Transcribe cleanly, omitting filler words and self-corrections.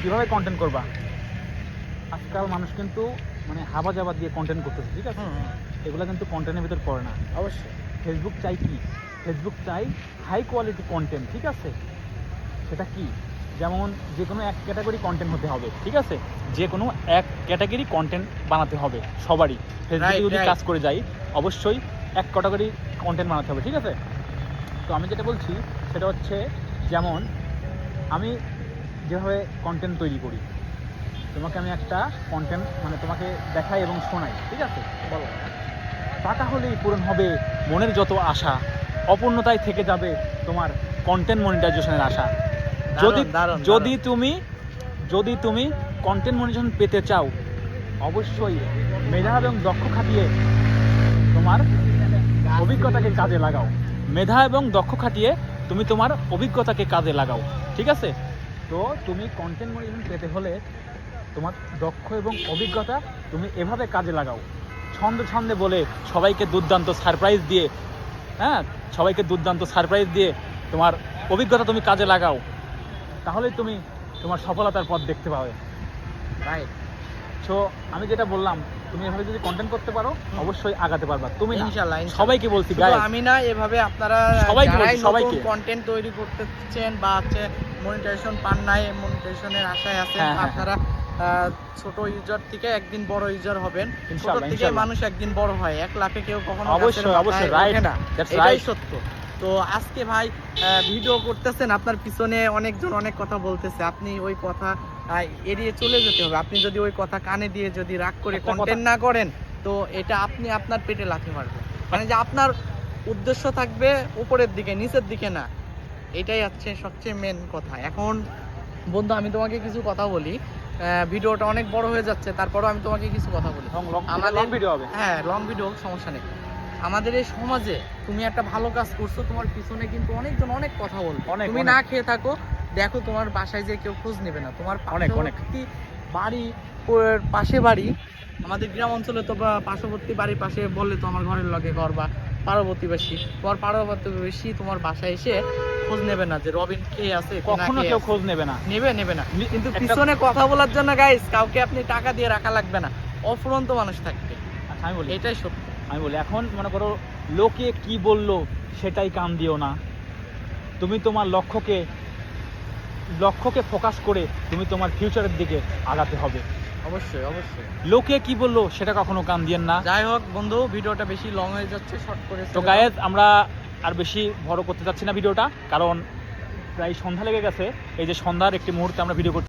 কীভাবে কন্টেন্ট করবা। আজকাল মানুষ কিন্তু মানে হাবা জাবা দিয়ে কন্টেন্ট করতেছে, ঠিক আছে? এগুলো কিন্তু কন্টেন্টের ভিতর পড়ে না। অবশ্যই ফেসবুক চাই কি? ফেসবুক চাই হাই কোয়ালিটি কন্টেন্ট, ঠিক আছে? সেটা কি? যেমন যে কোনো এক ক্যাটাগরি কন্টেন্ট হতে হবে, ঠিক আছে? যে কোনো এক ক্যাটাগরি কন্টেন্ট বানাতে হবে সবারই। ফেসবুকে যদি কাজ করে যাই অবশ্যই এক ক্যাটাগরি কন্টেন্ট বানাতে হবে, ঠিক আছে? তো আমি যেটা বলছি সেটা হচ্ছে, যেমন আমি যেভাবে কন্টেন্ট তৈরি করি, তোমাকে আমি একটা কন্টেন্ট মানে তোমাকে দেখাই এবং শোনাই, ঠিক আছে? বলো। টাকা হলেই পূরণ হবে মনের যত আশা, অপূর্ণতায় থেকে যাবে তোমার কন্টেন্ট মনিটাইজেশনের আশা। যদি তুমি কন্টেন্ট মনিটাইজেশন পেতে চাও, অবশ্যই মেধা এবং দক্ষ খাটিয়ে তোমার অভিজ্ঞতাকে কাজে লাগাও। মেধা এবং দক্ষ খাটিয়ে তুমি তোমার অভিজ্ঞতাকে কাজে লাগাও, ঠিক আছে? তো তুমি কন্টেন্ট মনিটাইজেশন পেতে হলে তোমার দক্ষ এবং অভিজ্ঞতা তুমি এভাবে কাজে লাগাও। ছন্দে বলে সবাইকে দুর্দান্ত সারপ্রাইজ দিয়ে, সবাইকে দুর্দান্ত সারপ্রাইজ দিয়ে তোমার অভিজ্ঞতা তুমি কাজে লাগাও, তাহলেই তুমি তোমার সফলতার পথ দেখতে পাবে। রাইট। সো আমি যেটা বললাম, তুমি এভাবে যদি কন্টেন্ট করতে পারো অবশ্যই আগাতে পারবা। তুমি না, ইনশাআল্লাহ সবাইকে বলছি, আমি না, এভাবে আপনারা সবাইকে কন্টেন্ট তৈরি করতেছেন বা হচ্ছে মনিটাইজেশন পান নাই, মনিটাইজেশনের আশায় আছেন, আপনারা ছোট ইউজার থেকে একদিন বড় ইউজার হবেন। ছোট থেকে মানুষ একদিন বড় হয়, 1 লাখে কেউ কখনো অবশ্যই রাইট না, এটাই সত্য। তো আজকে ভাই ভিডিও করতেছেন, আপনার পিছনে অনেকজন অনেক কথা বলতেছে, আপনি ওই কথা এড়িয়ে চলে যেতে হবে। আপনি যদি ওই কথা কানে দিয়ে যদি রাগ করে কন্টেন্ট না করেন, তো এটা আপনি আপনার পেটে লাথি মারবেন। মানে যে আপনার উদ্দেশ্য থাকবে উপরের দিকে, নিচের দিকে না। এটাই হচ্ছে সবচেয়ে মেন কথা। এখন বন্ধু, আমি তোমাকে কিছু কথা বলি, ভিডিওটা অনেক বড় হয়ে যাচ্ছে, তারপরেও আমি তোমাকে কিছু কথা বলি। লং ভিডিও হবে, লং ভিডিও, সমস্যা নেই। আমাদের এই সমাজে তুমি একটা ভালো কাজ করছো, তোমার পিছনে কিন্তু অনেকজন অনেক কথা বলবে। তুমি না খেয়ে থাকো, দেখো তোমার বাসায় যে কেউ খোঁজ নেবে না। তোমার বাড়ি পাশে বাড়ি, আমাদের গ্রাম অঞ্চলে তো পার্শ্ববর্তী বাড়ির পাশে বললে তো আমার ঘরের লগে ঘর বা পার্শ্ববর্তীবাসী, তোমার পার্শ্ববর্তীবাসী তোমার বাসায় এসে খোঁজ নেবে না যে রবিন কে আছে, কখনো কেউ খোঁজ নেবে না, নেবে না। কিন্তু পিছনে কথা বলার জন্য গাইস কাউকে আপনি টাকা দিয়ে রাখা লাগবে না, অফুরন্ত মানুষ থাকবে। আমি বলি এটাই সত্য। আমি বলি, এখন মনে করো লোকে কি বললো সেটাই কান দিও না, তুমি তোমার লক্ষ্যকে ফোকাস করে তুমি তোমার ফিউচারের দিকে আগাতে হবে। অবশ্যই লোকে কি বললো সেটা কখনো কান দিয়েন না। যাই হোক বন্ধু, ভিডিওটা বেশি লং হয়ে যাচ্ছে, শর্ট করে। তো গাইস, আমরা আর বেশি বড় করতে চাচ্ছি না ভিডিওটা, কারণ প্রায় সন্ধ্যা লেগে গেছে। এই যে সন্ধ্যার একটি মুহূর্তে আমরা ভিডিও করছি।